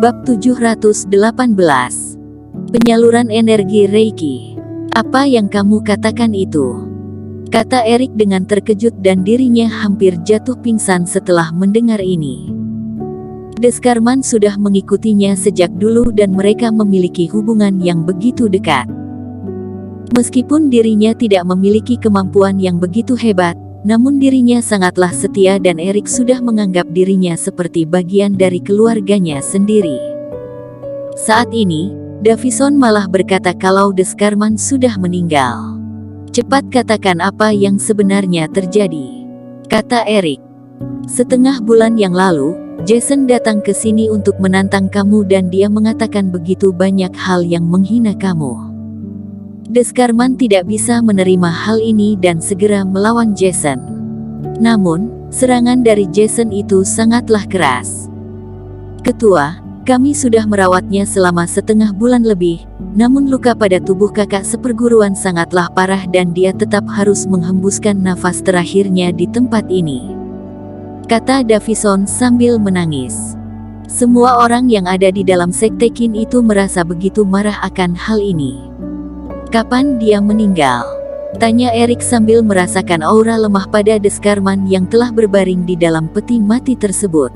Bab 718. Penyaluran energi Reiki. Apa yang kamu katakan itu? Kata Erik dengan terkejut dan dirinya hampir jatuh pingsan setelah mendengar ini. Deskarman sudah mengikutinya sejak dulu dan mereka memiliki hubungan yang begitu dekat. Meskipun dirinya tidak memiliki kemampuan yang begitu hebat, namun dirinya sangatlah setia dan Erik sudah menganggap dirinya seperti bagian dari keluarganya sendiri. Saat ini, Davison malah berkata kalau Deskarman sudah meninggal. Cepat katakan apa yang sebenarnya terjadi, kata Erik. Setengah bulan yang lalu, Jason datang ke sini untuk menantang kamu dan dia mengatakan begitu banyak hal yang menghina kamu. Deskarman tidak bisa menerima hal ini dan segera melawan Jason. Namun, serangan dari Jason itu sangatlah keras. Ketua, kami sudah merawatnya selama setengah bulan lebih, namun luka pada tubuh kakak seperguruan sangatlah parah dan dia tetap harus menghembuskan nafas terakhirnya di tempat ini, kata Davison sambil menangis. Semua orang yang ada di dalam sekte Qin itu merasa begitu marah akan hal ini. Kapan dia meninggal? Tanya Erik sambil merasakan aura lemah pada Deskarman yang telah berbaring di dalam peti mati tersebut.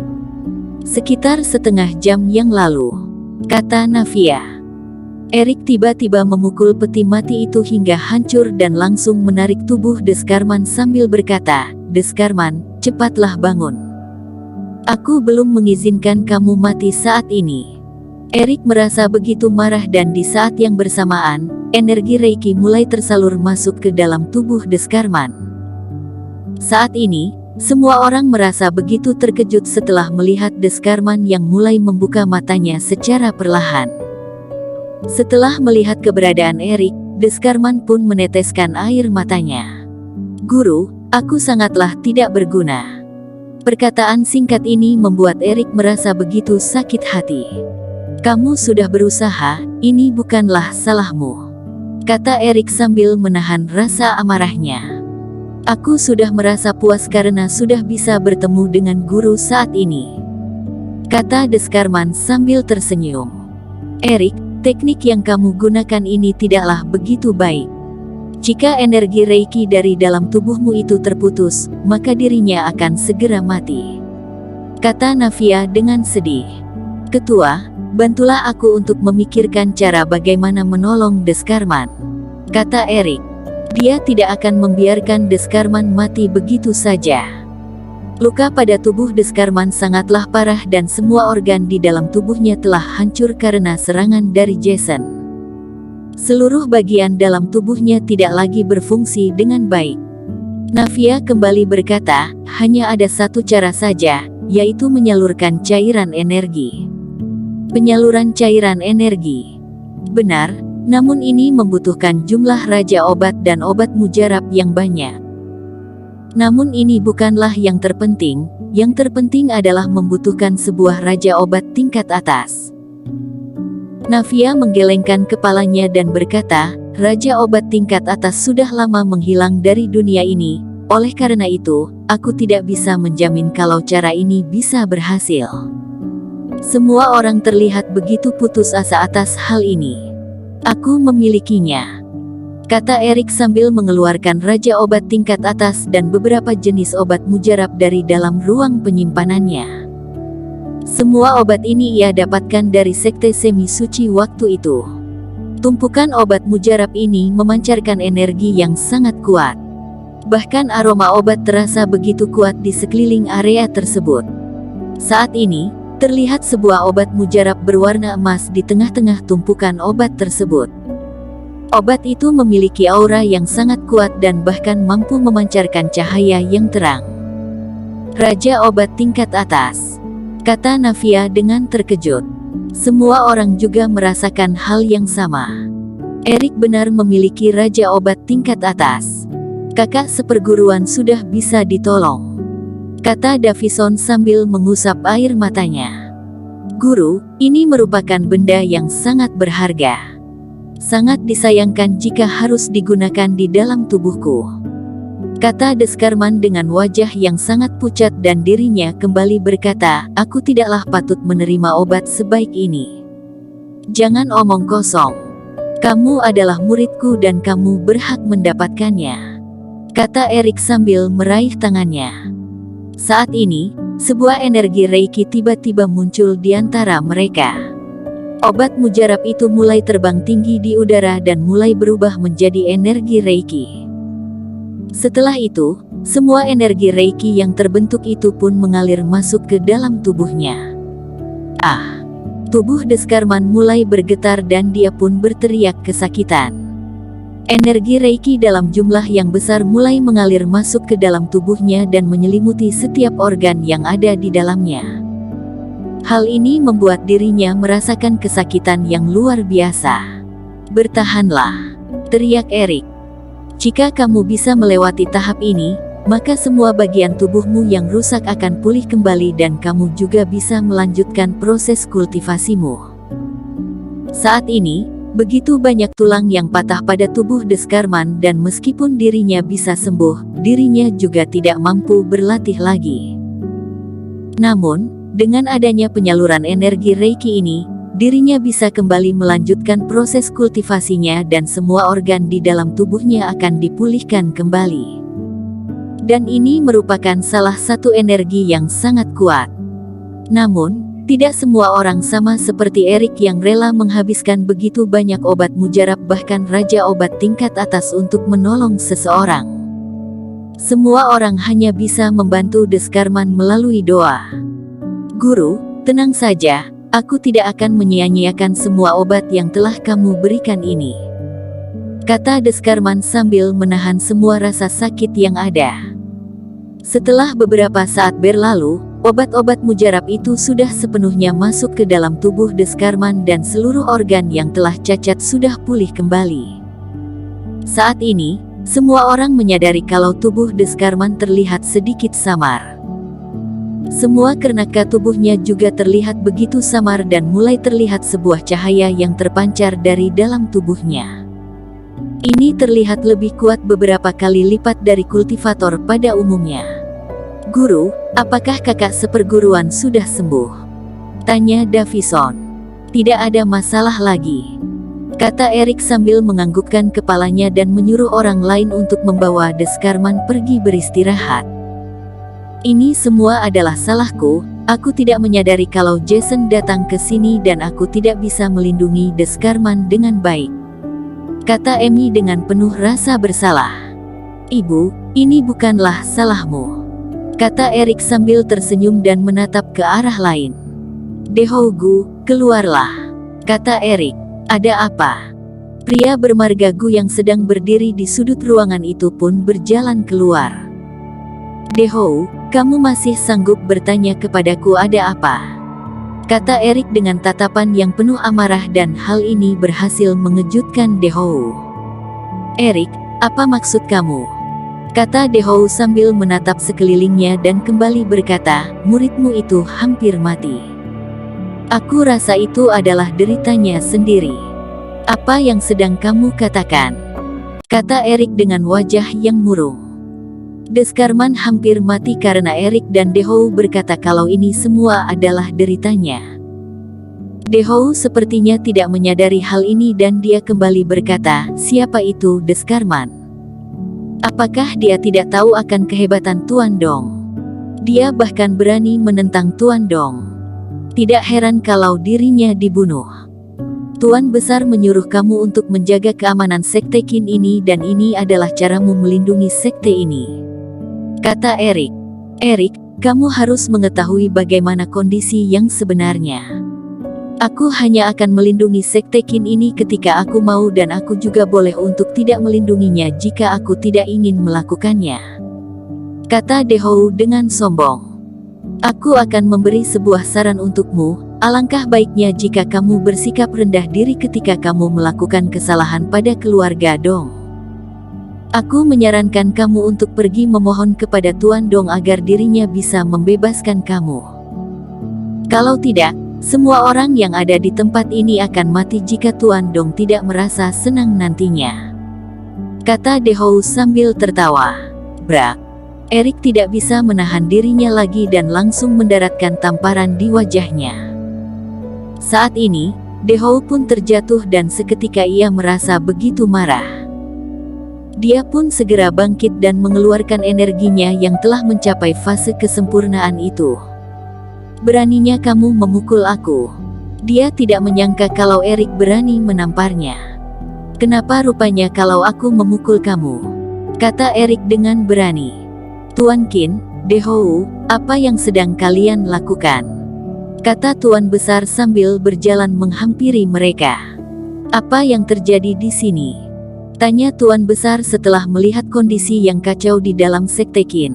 Sekitar setengah jam yang lalu, kata Navia. Erik tiba-tiba memukul peti mati itu hingga hancur dan langsung menarik tubuh Deskarman sambil berkata, "Deskarman, cepatlah bangun. Aku belum mengizinkan kamu mati saat ini." Erik merasa begitu marah dan di saat yang bersamaan, energi Reiki mulai tersalur masuk ke dalam tubuh Deskarman. Saat ini, semua orang merasa begitu terkejut setelah melihat Deskarman yang mulai membuka matanya secara perlahan. Setelah melihat keberadaan Erik, Deskarman pun meneteskan air matanya. "Guru, aku sangatlah tidak berguna." Perkataan singkat ini membuat Erik merasa begitu sakit hati. "Kamu sudah berusaha, ini bukanlah salahmu," kata Erik sambil menahan rasa amarahnya. "Aku sudah merasa puas karena sudah bisa bertemu dengan guru saat ini," kata Deskarman sambil tersenyum. "Erik, teknik yang kamu gunakan ini tidaklah begitu baik. Jika energi Reiki dari dalam tubuhmu itu terputus, maka dirinya akan segera mati," kata Navia dengan sedih. "Ketua, bantulah aku untuk memikirkan cara bagaimana menolong Deskarman," kata Erik. Dia tidak akan membiarkan Deskarman mati begitu saja. Luka pada tubuh Deskarman sangatlah parah dan semua organ di dalam tubuhnya telah hancur karena serangan dari Jason. Seluruh bagian dalam tubuhnya tidak lagi berfungsi dengan baik. Navia kembali berkata, "Hanya ada satu cara saja, yaitu menyalurkan cairan energi." Penyaluran cairan energi. Benar, namun ini membutuhkan jumlah raja obat dan obat mujarab yang banyak. Namun ini bukanlah yang terpenting adalah membutuhkan sebuah raja obat tingkat atas. Navia menggelengkan kepalanya dan berkata, "Raja obat tingkat atas sudah lama menghilang dari dunia ini, oleh karena itu, aku tidak bisa menjamin kalau cara ini bisa berhasil." Semua orang terlihat begitu putus asa atas hal ini. "Aku memilikinya," kata Erik sambil mengeluarkan raja obat tingkat atas dan beberapa jenis obat mujarab dari dalam ruang penyimpanannya. Semua obat ini ia dapatkan dari sekte semi suci waktu itu. Tumpukan obat mujarab ini memancarkan energi yang sangat kuat. Bahkan aroma obat terasa begitu kuat di sekeliling area tersebut. Saat ini, terlihat sebuah obat mujarab berwarna emas di tengah-tengah tumpukan obat tersebut. Obat itu memiliki aura yang sangat kuat dan bahkan mampu memancarkan cahaya yang terang. "Raja obat tingkat atas," kata Navia dengan terkejut. Semua orang juga merasakan hal yang sama. Erik benar memiliki raja obat tingkat atas. Kakak seperguruan sudah bisa ditolong, kata Davison sambil mengusap air matanya. "Guru, ini merupakan benda yang sangat berharga. Sangat disayangkan jika harus digunakan di dalam tubuhku," kata Deskarman dengan wajah yang sangat pucat dan dirinya kembali berkata, aku tidaklah patut menerima obat sebaik ini. Jangan omong kosong. Kamu adalah muridku dan kamu berhak mendapatkannya, kata Erik sambil meraih tangannya. Saat ini, sebuah energi Reiki tiba-tiba muncul di antara mereka. Obat mujarab itu mulai terbang tinggi di udara dan mulai berubah menjadi energi Reiki. Setelah itu, semua energi Reiki yang terbentuk itu pun mengalir masuk ke dalam tubuhnya. Tubuh Deskarman mulai bergetar dan dia pun berteriak kesakitan. Energi Reiki dalam jumlah yang besar mulai mengalir masuk ke dalam tubuhnya dan menyelimuti setiap organ yang ada di dalamnya. Hal ini membuat dirinya merasakan kesakitan yang luar biasa. Bertahanlah, teriak Erik. Jika kamu bisa melewati tahap ini, maka semua bagian tubuhmu yang rusak akan pulih kembali dan kamu juga bisa melanjutkan proses kultivasimu. Saat ini, begitu banyak tulang yang patah pada tubuh Deskarman dan meskipun dirinya bisa sembuh, dirinya juga tidak mampu berlatih lagi. Namun, dengan adanya penyaluran energi Reiki ini, dirinya bisa kembali melanjutkan proses kultivasinya dan semua organ di dalam tubuhnya akan dipulihkan kembali. Dan ini merupakan salah satu energi yang sangat kuat. Namun, tidak semua orang sama seperti Erik yang rela menghabiskan begitu banyak obat mujarab bahkan raja obat tingkat atas untuk menolong seseorang. Semua orang hanya bisa membantu Deskarman melalui doa. Guru, tenang saja, aku tidak akan menyia-nyiakan semua obat yang telah kamu berikan ini, kata Deskarman sambil menahan semua rasa sakit yang ada. Setelah beberapa saat berlalu, obat-obat mujarab itu sudah sepenuhnya masuk ke dalam tubuh Deskarman dan seluruh organ yang telah cacat sudah pulih kembali. Saat ini, semua orang menyadari kalau tubuh Deskarman terlihat sedikit samar. Semua kerangka tubuhnya juga terlihat begitu samar dan mulai terlihat sebuah cahaya yang terpancar dari dalam tubuhnya. Ini terlihat lebih kuat beberapa kali lipat dari kultivator pada umumnya. Guru, apakah kakak seperguruan sudah sembuh? Tanya Davison. Tidak ada masalah lagi, kata Erik sambil menganggukkan kepalanya dan menyuruh orang lain untuk membawa Deskarman pergi beristirahat. Ini semua adalah salahku, aku tidak menyadari kalau Jason datang ke sini dan aku tidak bisa melindungi Deskarman dengan baik, kata Emi dengan penuh rasa bersalah. Ibu, ini bukanlah salahmu, kata Erik sambil tersenyum dan menatap ke arah lain. Dehougu, keluarlah, kata Erik. Ada apa? Pria bermarga Gu yang sedang berdiri di sudut ruangan itu pun berjalan keluar. Dehou, kamu masih sanggup bertanya kepadaku ada apa? Kata Erik dengan tatapan yang penuh amarah dan hal ini berhasil mengejutkan Dehou. Erik, apa maksud kamu? Kata Dehou sambil menatap sekelilingnya dan kembali berkata, muridmu itu hampir mati. Aku rasa itu adalah deritanya sendiri. Apa yang sedang kamu katakan? Kata Erik dengan wajah yang murung. Deskarman hampir mati karena Erik dan Dehou berkata kalau ini semua adalah deritanya. Dehou sepertinya tidak menyadari hal ini dan dia kembali berkata, siapa itu Deskarman? Apakah dia tidak tahu akan kehebatan Tuan Dong? Dia bahkan berani menentang Tuan Dong. Tidak heran kalau dirinya dibunuh. Tuan Besar menyuruh kamu untuk menjaga keamanan Sekte Qin ini dan ini adalah caramu melindungi sekte ini, kata Erik. Erik, kamu harus mengetahui bagaimana kondisi yang sebenarnya. Aku hanya akan melindungi Sekte Qin ini ketika aku mau dan aku juga boleh untuk tidak melindunginya jika aku tidak ingin melakukannya, kata Dehou dengan sombong. Aku akan memberi sebuah saran untukmu, alangkah baiknya jika kamu bersikap rendah diri ketika kamu melakukan kesalahan pada keluarga Dong. Aku menyarankan kamu untuk pergi memohon kepada Tuan Dong agar dirinya bisa membebaskan kamu. Kalau tidak, semua orang yang ada di tempat ini akan mati jika Tuan Dong tidak merasa senang nantinya, kata Dehou sambil tertawa. Brak. Erik tidak bisa menahan dirinya lagi dan langsung mendaratkan tamparan di wajahnya. Saat ini, Dehou pun terjatuh dan seketika ia merasa begitu marah. Dia pun segera bangkit dan mengeluarkan energinya yang telah mencapai fase kesempurnaan itu. Beraninya kamu memukul aku. Dia tidak menyangka kalau Erik berani menamparnya. Kenapa rupanya kalau aku memukul kamu? Kata Erik dengan berani. Tuan Qin, Dehou, apa yang sedang kalian lakukan? Kata Tuan Besar sambil berjalan menghampiri mereka. Apa yang terjadi di sini? Tanya Tuan Besar setelah melihat kondisi yang kacau di dalam Sekte Qin.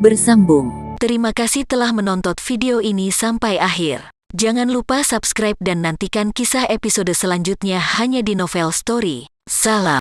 Bersambung. Terima kasih telah menonton video ini sampai akhir. Jangan lupa subscribe dan nantikan kisah episode selanjutnya hanya di Novel Story. Salam.